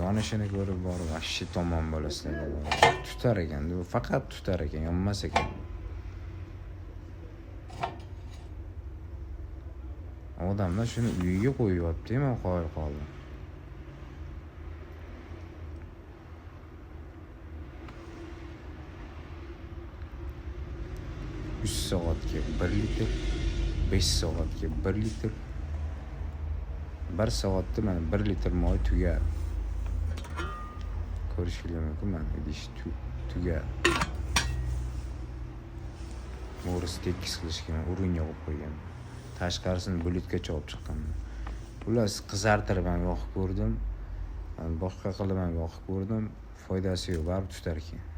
yonishini ko'rib borib vashshi tomon bo'lasizlar. Tutar ekan, bu faqat tutar ekan, yonmas ekan. Odamlar shuni uyiga qo'yyapti, men qoyil qoldim. Üç soatga 1 litr, 5 soatga 1 litr. 1 soatda mana 1 litr moy tugadi. Ko'rishingiz mumkin, mana idish tugadi. O'ris tekis qilishga uringa qo'yib qo'ygan. Tashqarisini bulutgacha olib chiqqan. Ular qizartirib ham yoqib ko'rdim. Boshqa qilib ham yoqib ko'rdim. Foydasi yo'q, baribir tutar ekan.